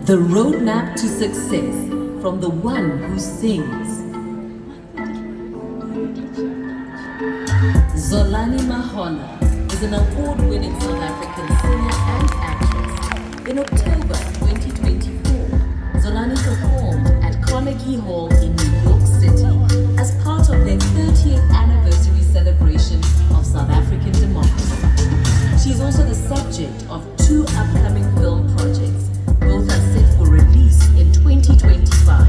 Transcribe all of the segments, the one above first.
The roadmap to success from the one who sings. Zolani Mahola is an award-winning South African singer and actress. In October 2024, Zolani performed at Carnegie Hall in New York City as part of their 30th anniversary celebration of South African democracy. She is also the subject of 2 upcoming film projects. Both are set for release in 2025.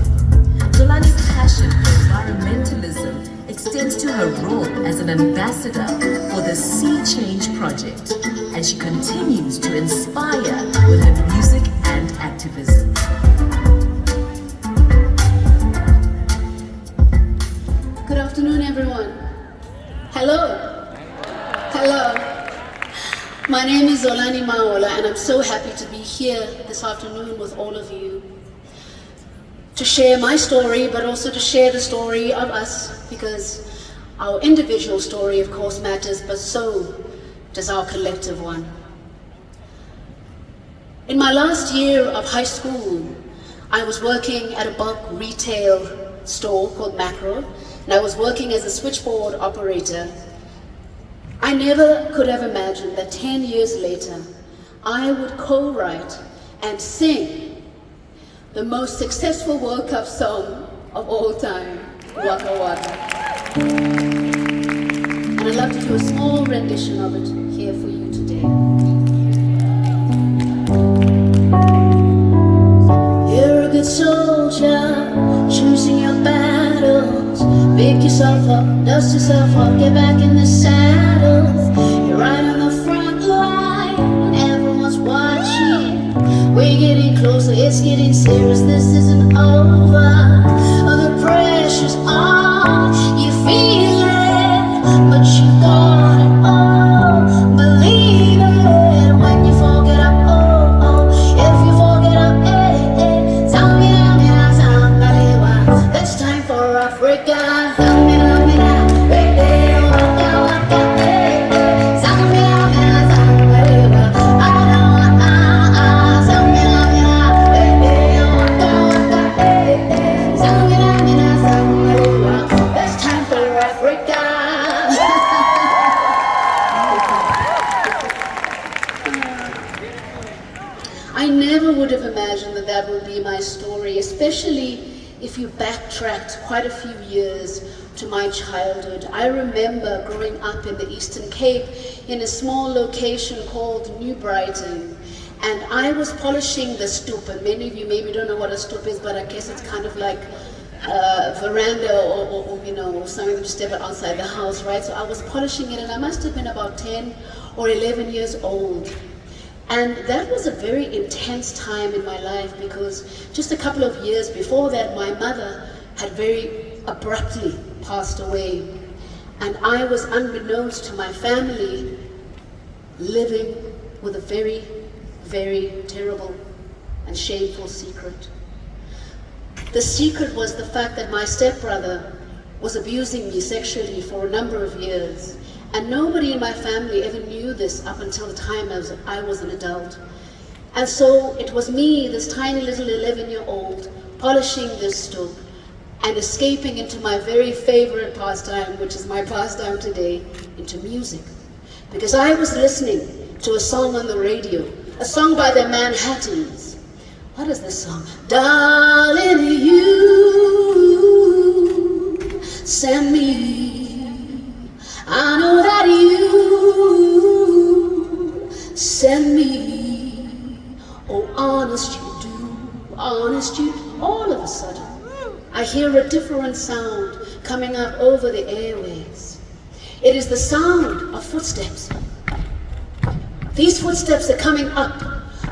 Zolani's passion for environmentalism extends to her role as an ambassador for the Sea Change Project, and she continues to inspire with her music and activism. Good afternoon, everyone. Hello. Hello. My name is Zolani Mahola, and I'm so happy to be here this afternoon with all of you to share my story, but also to share the story of us, because our individual story, of course, matters, but so does our collective one. In my last year of high school, I was working at a bulk retail store called Macro, and I was working as a switchboard operator. I never could have imagined that 10 years later, I would co-write and sing the most successful World Cup song of all time, Waka Waka. And I'd love to do a small rendition of it here for you today. You're a good soldier, choosing your battles. Pick yourself up, dust yourself off, get back in the saddle. You're right on the front line, and everyone's watching. We're getting closer, it's getting serious, this isn't over. Oh, the pressure's on, you feel it, but you got it all. Believe it, when you forget up, oh, oh. If you forget up, eh, eh. It's time for Africa. I never would have imagined that that would be my story, especially if you backtracked quite a few years to my childhood. I remember growing up in the Eastern Cape in a small location called New Brighton, and I was polishing the stoep. And many of you maybe don't know what a stoep is, but I guess it's kind of like a veranda or you know, something to step outside the house, right? So I was polishing it, and I must have been about 10 or 11 years old. And that was a very intense time in my life, because just a couple of years before that, my mother had very abruptly passed away. And I was, unbeknownst to my family, living with a very, very terrible and shameful secret. The secret was the fact that my stepbrother was abusing me sexually for a number of years. And nobody in my family ever knew this up until the time I was an adult. And so it was me, this tiny little 11-year-old, polishing this stoop and escaping into my very favorite pastime, which is my pastime today, into music. Because I was listening to a song on the radio, a song by the Manhattans. What is this song? Darling, you send me. I know that you send me. Oh, honest you do, honest you do. All of a sudden, I hear a different sound coming up over the airwaves. It is the sound of footsteps. These footsteps are coming up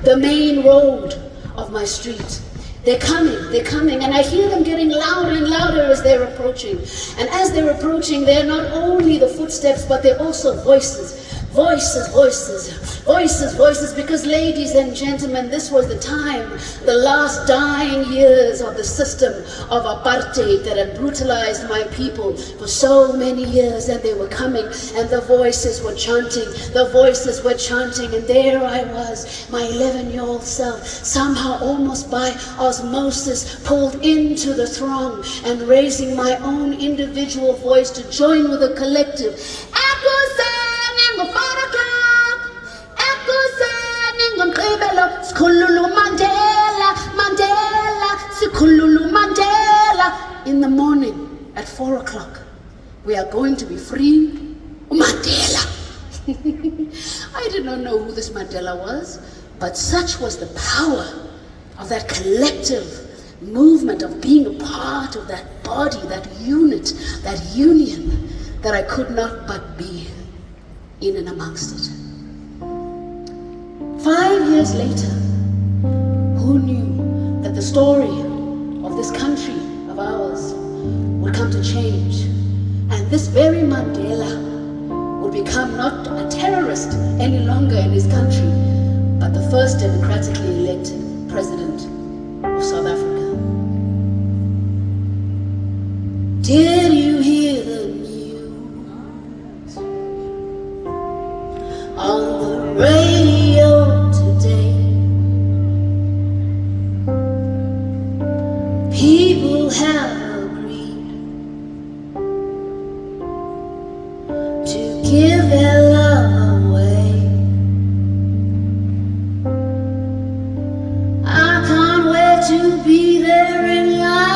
the main road of my street. They're coming, and I hear them getting louder and louder as they're approaching. And as they're approaching, they're not only the footsteps, but they're also voices. Voices, voices, voices, voices, because ladies and gentlemen, this was the time, the last dying years of the system of apartheid that had brutalized my people for so many years, and they were coming, and the voices were chanting, and there I was, my 11-year-old self, somehow almost by osmosis, pulled into the throng and raising my own individual voice to join with a collective. In the morning at 4 o'clock, we are going to be free Mandela. I did not know who this Mandela was, but such was the power of that collective movement of being a part of that body, that unit, that union, that I could not but be in and amongst it. 5 years later, who knew that the story of this country of ours would come to change, and this very Mandela would become not a terrorist any longer in his country, but the first democratically elected president of South Africa. Did you hear the news on the radio today? People have agreed to give their love away. I can't wait to be there in line.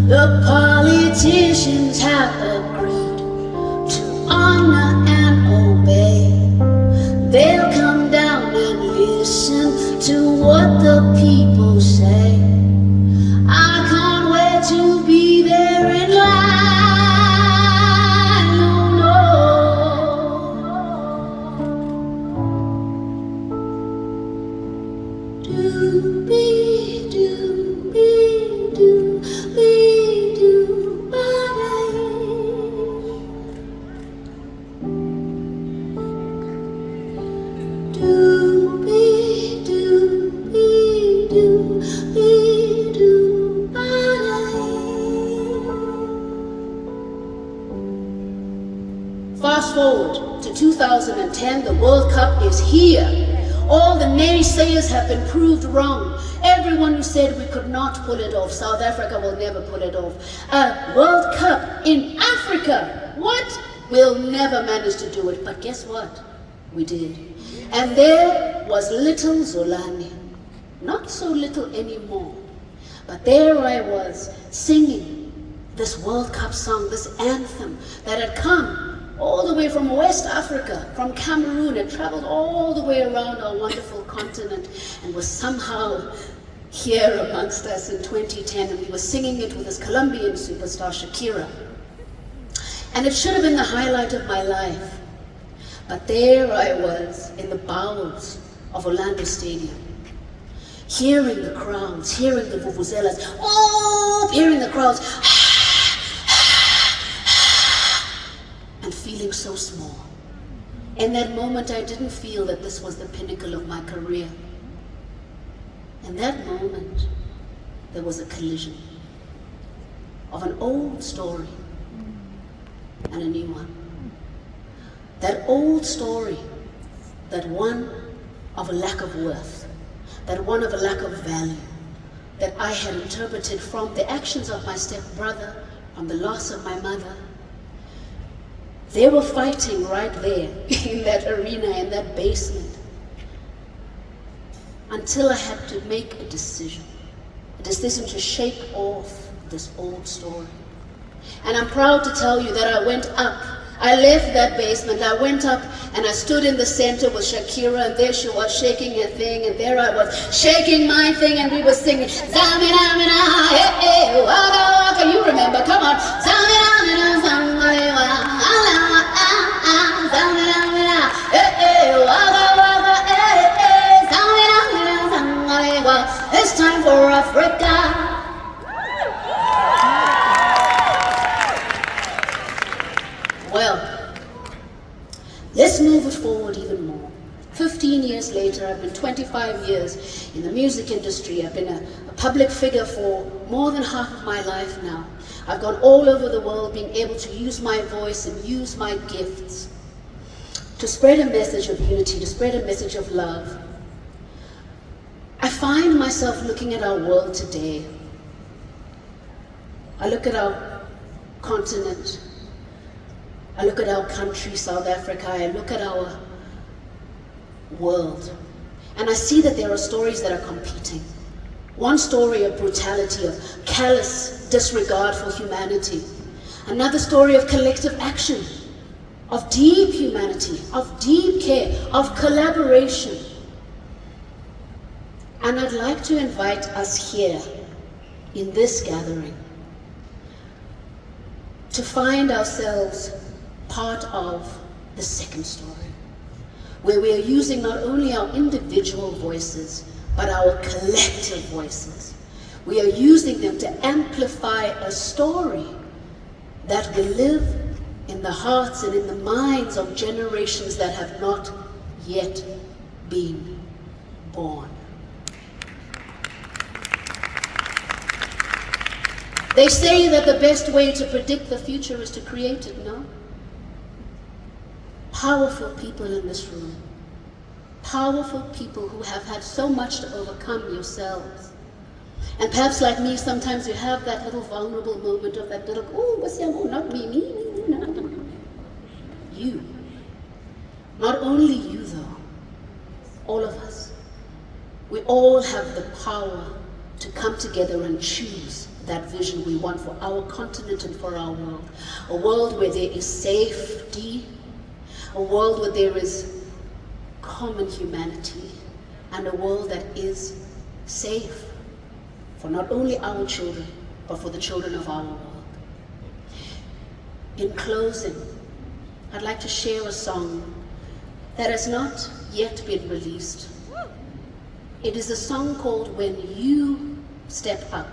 The politicians have agreed to honor and obey. They'll come down and listen to what the people say. I can't wait to be there in line. Fast forward to 2010, the World Cup is here. All the naysayers have been proved wrong. Everyone who said we could not pull it off, South Africa will never pull it off. A World Cup in Africa, what? We'll never manage to do it, but guess what? We did. And there was little Zolani, not so little anymore, but there I was singing this World Cup song, this anthem that had come all the way from West Africa, from Cameroon. It traveled all the way around our wonderful continent and was somehow here amongst us in 2010, and we were singing it with this Colombian superstar, Shakira. And it should have been the highlight of my life. But there I was in the bowels of Orlando Stadium, hearing the crowds, hearing the vuvuzelas, hearing the crowds, and feeling so small. In that moment, I didn't feel that this was the pinnacle of my career. In that moment, there was a collision of an old story and a new one. That old story, that one of a lack of worth, that one of a lack of value, that I had interpreted from the actions of my stepbrother, from the loss of my mother. They were fighting right there in that arena, in that basement, until I had to make a decision to shake off this old story. And I'm proud to tell you that I went up. I left that basement, I went up and I stood in the center with Shakira, and there she was shaking her thing, and there I was shaking my thing, and we were singing, Zamina, mina, eh, eh, waka, waka, you remember, come on, Zamina, mina, Zamina, Zamina, mina, eh, eh, waka, waka, eh, eh, Zamina, mina, Zamina, it's time for Africa. 25 years in the music industry. I've been a public figure for more than half of my life now. I've gone all over the world being able to use my voice and use my gifts to spread a message of unity, to spread a message of love. I find myself looking at our world today. I look at our continent. I look at our country, South Africa. I look at our world. And I see that there are stories that are competing. One story of brutality, of callous disregard for humanity. Another story of collective action, of deep humanity, of deep care, of collaboration. And I'd like to invite us here in this gathering to find ourselves part of the second story, where we are using not only our individual voices, but our collective voices. We are using them to amplify a story that will live in the hearts and in the minds of generations that have not yet been born. They say that the best way to predict the future is to create it, no? Powerful people in this room. Powerful people who have had so much to overcome yourselves. And perhaps like me, sometimes you have that little vulnerable moment of that little, oh, what's that? Oh, not me, no. You. Not only you though, all of us. We all have the power to come together and choose that vision we want for our continent and for our world. A world where there is safety, a world where there is common humanity, and a world that is safe for not only our children, but for the children of our world. In closing, I'd like to share a song that has not yet been released. It is a song called When You Step Up.